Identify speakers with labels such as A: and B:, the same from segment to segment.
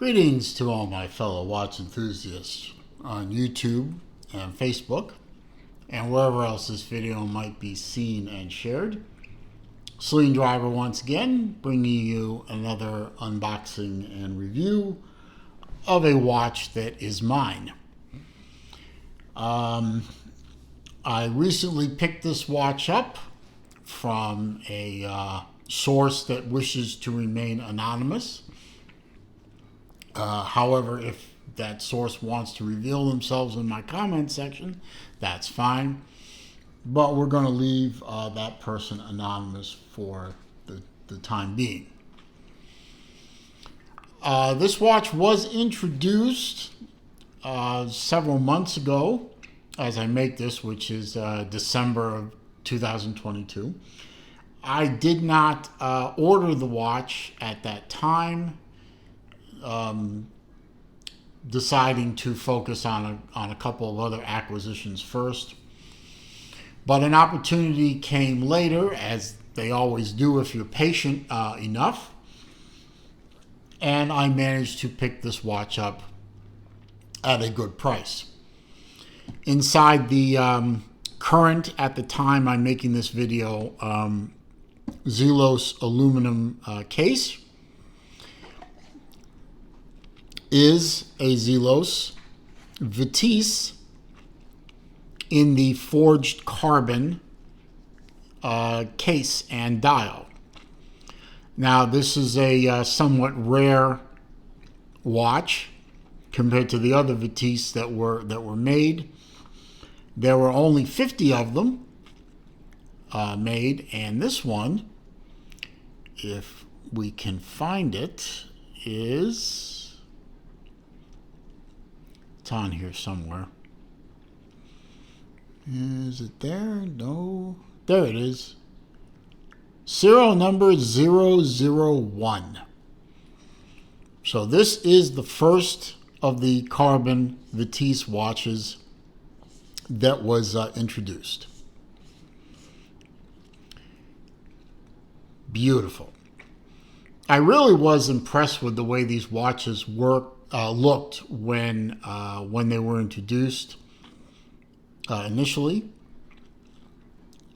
A: Greetings to all my fellow watch enthusiasts on YouTube and Facebook and wherever else this video might be seen and shared. Celine Driver once again bringing you another unboxing and review of a watch that is mine. I recently picked this watch up from a source that wishes to remain anonymous. However, if that source wants to reveal themselves in my comment section, that's fine. But we're going to leave that person anonymous for the time being. This watch was introduced several months ago as I make this, which is December of 2022. I did not order the watch at that time. Deciding to focus on a couple of other acquisitions first. But an opportunity came later, as they always do if you're patient enough. And I managed to pick this watch up at a good price. Inside the current, at the time I'm making this video, Zelos aluminum case, is a Zelos Vitesse in the forged carbon case and dial. Now, this is a somewhat rare watch compared to the other Vitesse that were made. There were only 50 of them made, and this one, if we can find it, is... It's on here somewhere. Is it there? No. There it is. Serial number 001. So this is the first of the carbon Vitesse watches that was introduced. Beautiful. I really was impressed with the way these watches looked when they were introduced initially.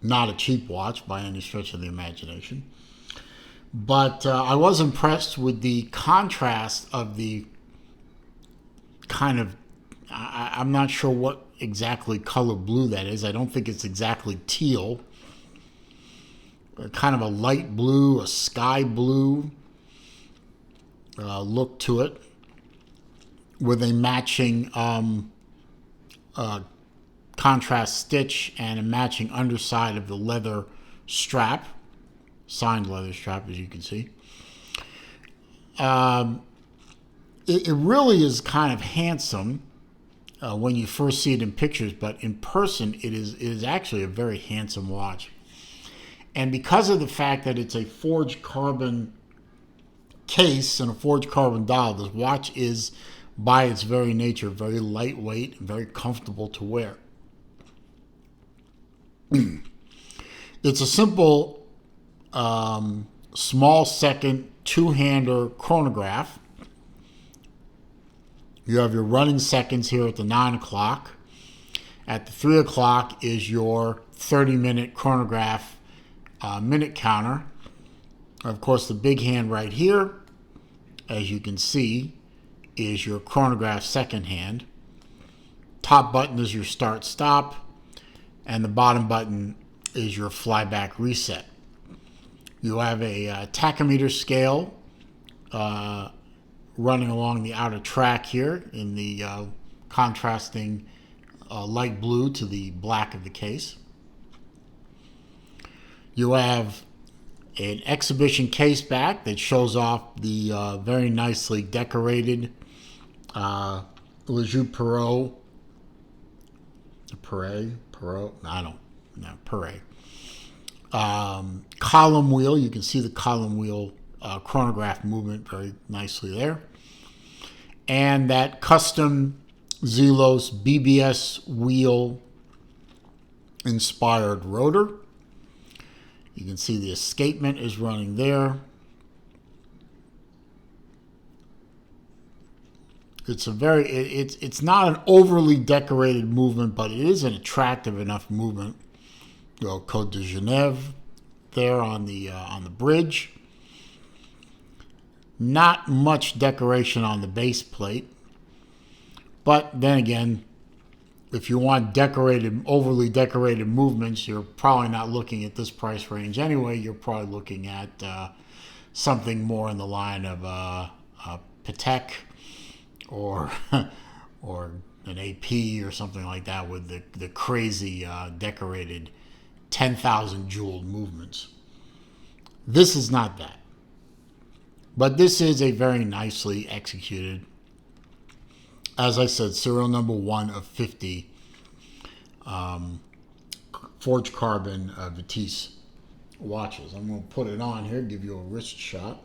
A: Not a cheap watch by any stretch of the imagination, but I was impressed with the contrast of the kind of, I'm not sure what exactly color blue that is. I don't think it's exactly teal. Kind of a light blue, a sky blue look to it, with a matching contrast stitch and a matching underside of the leather strap, signed leather strap, as you can see. It really is kind of handsome when you first see it in pictures, but in person it is actually a very handsome watch. And because of the fact that it's a forged carbon case and a forged carbon dial, this watch is, by its very nature, very lightweight and very comfortable to wear. It's a simple, small second, two-hander chronograph. You have your running seconds here at the 9 o'clock. At the 3 o'clock is your 30-minute chronograph minute counter. Of course, the big hand right here, as you can see, is your chronograph second hand. Top button is your start stop, and the bottom button is your flyback reset. You have a tachometer scale running along the outer track here in the contrasting light blue to the black of the case. You have an exhibition case back that shows off the very nicely decorated Lejeune column wheel. You can see the column wheel chronograph movement very nicely there. And that custom Zelos BBS wheel inspired rotor. You can see the escapement is running there. It's not an overly decorated movement, but it is an attractive enough movement. Côte de Genève there on the bridge. Not much decoration on the base plate, but then again, if you want overly decorated movements, you're probably not looking at this price range anyway. You're probably looking at something more in the line of Patek or or an AP or something like that with the crazy decorated 10,000 jeweled movements. This is not that. But this is a very nicely executed, as I said, serial number 1 of 50 forged carbon Vitesse watches. I'm going to put it on here, give you a wrist shot.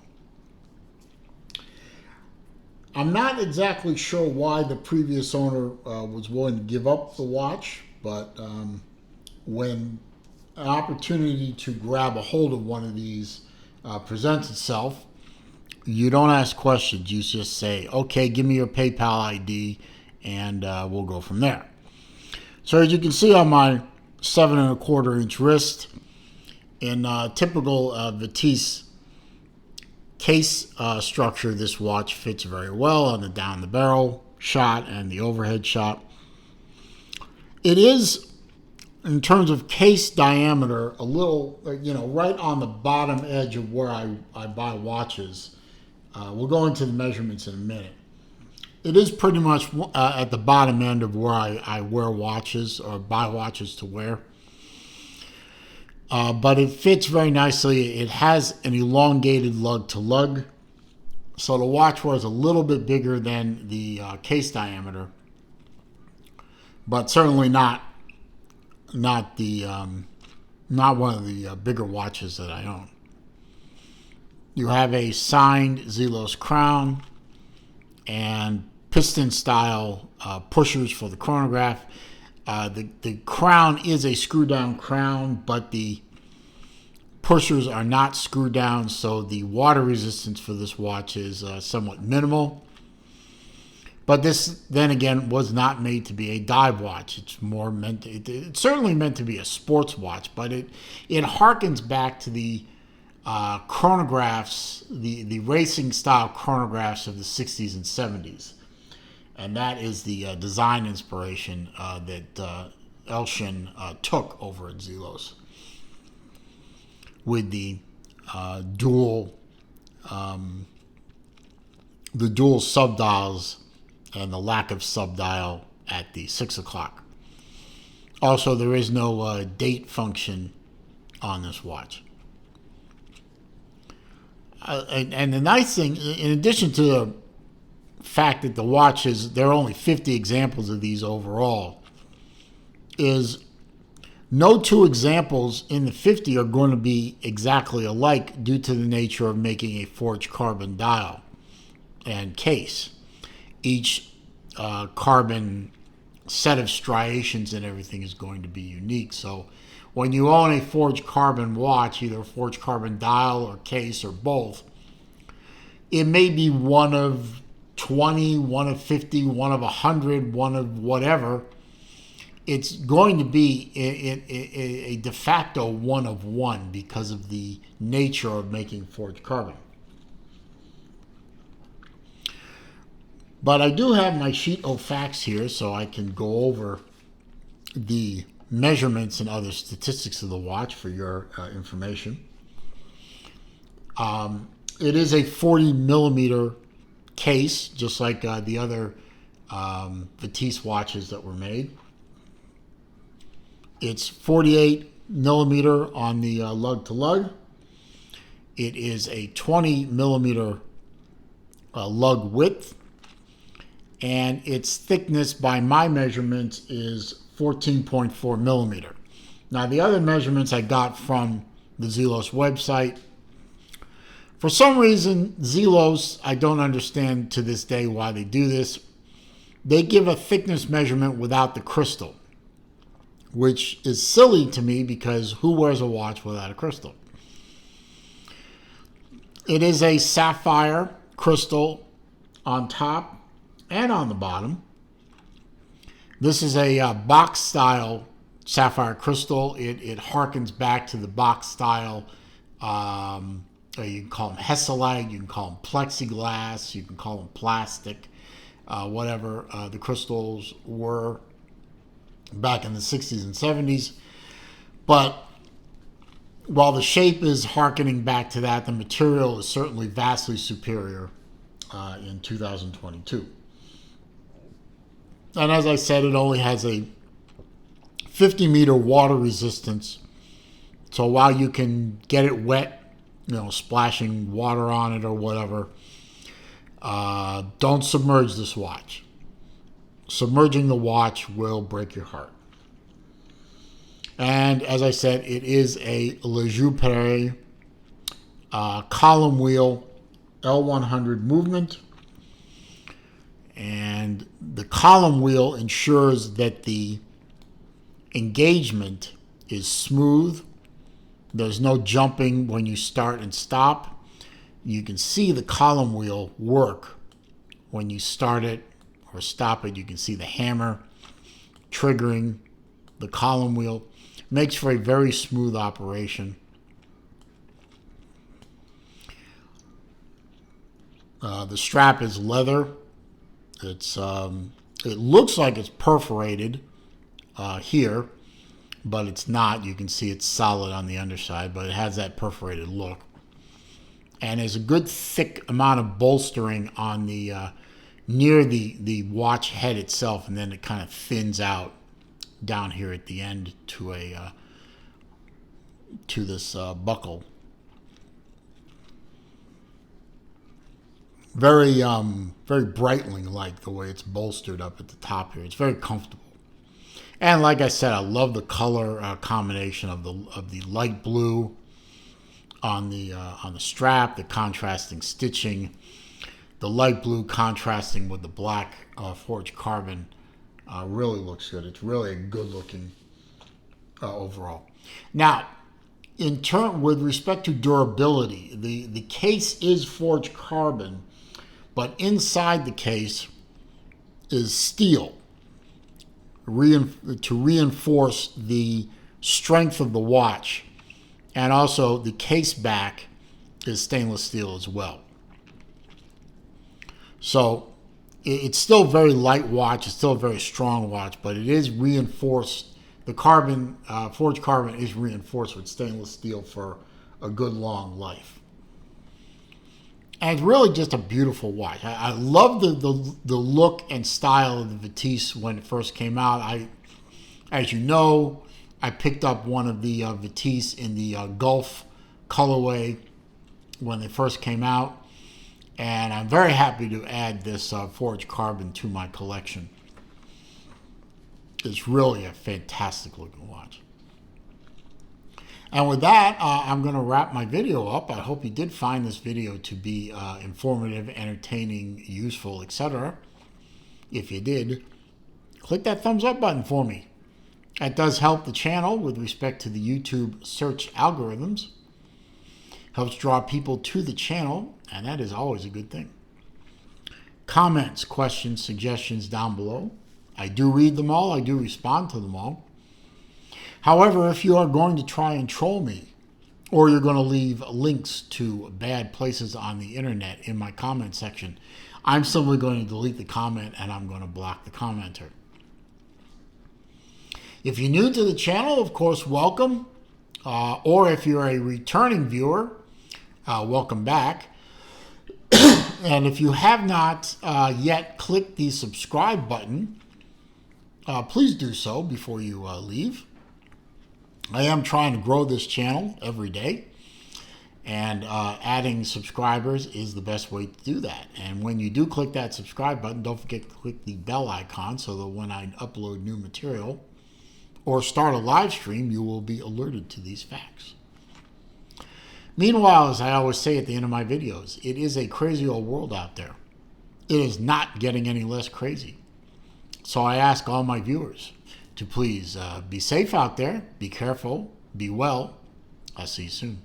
A: I'm not exactly sure why the previous owner was willing to give up the watch, but when an opportunity to grab a hold of one of these presents itself, you don't ask questions. You just say, okay, give me your PayPal ID, and we'll go from there. So as you can see on my 7 1/4 inch wrist, in typical Vitesse case structure, this watch fits very well on the down the barrel shot and the overhead shot. It is, in terms of case diameter, a little, right on the bottom edge of where I buy watches. We'll go into the measurements in a minute. It is pretty much at the bottom end of where I wear watches or buy watches to wear. But it fits very nicely. It has an elongated lug to lug. So the watch was a little bit bigger than the case diameter, but certainly not one of the bigger watches that I own. You have a signed Zelos crown and piston-style pushers for the chronograph. The crown is a screw-down crown, but the pushers are not screwed down, so the water resistance for this watch is somewhat minimal. But this, then again, was not made to be a dive watch. It's certainly meant to be a sports watch, but it harkens back to the chronographs, the racing style chronographs of the 60s and 70s. And that is the design inspiration that Elshin took over at Zelos, with the dual subdials and the lack of subdial at the 6 o'clock. Also, there is no date function on this watch. And the nice thing, in addition to the fact that the watches, there are only 50 examples of these overall, is no two examples in the 50 are going to be exactly alike due to the nature of making a forged carbon dial and case. Each carbon set of striations and everything is going to be unique. So when you own a forged carbon watch, either a forged carbon dial or case or both, it may be one of 20, one of 50, one of 100, one of whatever. It's going to be a de facto one of one because of the nature of making forged carbon. But I do have my sheet of facts here, so I can go over the measurements and other statistics of the watch for your information. It is a 40 millimeter case, just like the other Vitesse watches that were made. It's 48 millimeter on the lug to lug. It is a 20 millimeter lug width, and its thickness by my measurements is 14.4 millimeter. Now, the other measurements I got from the Zelos website. For some reason, Zelos, I don't understand to this day why they do this. They give a thickness measurement without the crystal, which is silly to me because who wears a watch without a crystal? It is a sapphire crystal on top and on the bottom. This is a box style sapphire crystal. It harkens back to the box style. You can call them Hesselite, you can call them plexiglass, you can call them plastic, whatever the crystals were back in the 60s and 70s. But while the shape is harkening back to that, the material is certainly vastly superior in 2022. And as I said, it only has a 50-meter water resistance. So while you can get it wet, splashing water on it or whatever, don't submerge this watch. Submerging the watch will break your heart. And as I said, it is a Le Jouperet column wheel L100 movement. And the column wheel ensures that the engagement is smooth. There's no jumping when you start and stop. You can see the column wheel work when you start it or stop it. You can see the hammer triggering the column wheel. Makes for a very smooth operation. The strap is leather. It looks like it's perforated here, but it's not. You can see it's solid on the underside, but it has that perforated look. And there's a good thick amount of bolstering on the near the watch head itself, and then it kind of thins out down here at the end to this buckle. Very Breitling-like the way it's bolstered up at the top here. It's very comfortable. And like I said, I love the color combination of the light blue on the strap, the contrasting stitching, the light blue contrasting with the black forged carbon. Really looks good. It's really a good looking overall. Now, with respect to durability, the case is forged carbon, but inside the case is steel to reinforce the strength of the watch. And also the case back is stainless steel as well. So it's still a very light watch. It's still a very strong watch, but it is reinforced. The carbon, forged carbon, is reinforced with stainless steel for a good long life. And it's really just a beautiful watch. I love the look and style of the Vitesse when it first came out. As you know, I picked up one of the Vitesse in the Gulf colorway when they first came out. And I'm very happy to add this forged carbon to my collection. It's really a fantastic looking watch. And with that, I'm going to wrap my video up. I hope you did find this video to be informative, entertaining, useful, etc. If you did, click that thumbs up button for me. That does help the channel with respect to the YouTube search algorithms. Helps draw people to the channel, and that is always a good thing. Comments, questions, suggestions down below. I do read them all. I do respond to them all. However, if you are going to try and troll me, or you're going to leave links to bad places on the internet in my comment section, I'm simply going to delete the comment and I'm going to block the commenter. If you're new to the channel, of course, welcome. Or if you're a returning viewer, welcome back. And if you have not yet clicked the subscribe button, please do so before you leave. I am trying to grow this channel every day, and adding subscribers is the best way to do that. And when you do click that subscribe button, don't forget to click the bell icon so that when I upload new material or start a live stream, you will be alerted to these facts. Meanwhile, as I always say at the end of my videos, it is a crazy old world out there. It is not getting any less crazy. So I ask all my viewers to please be safe out there, be careful, be well. I'll see you soon.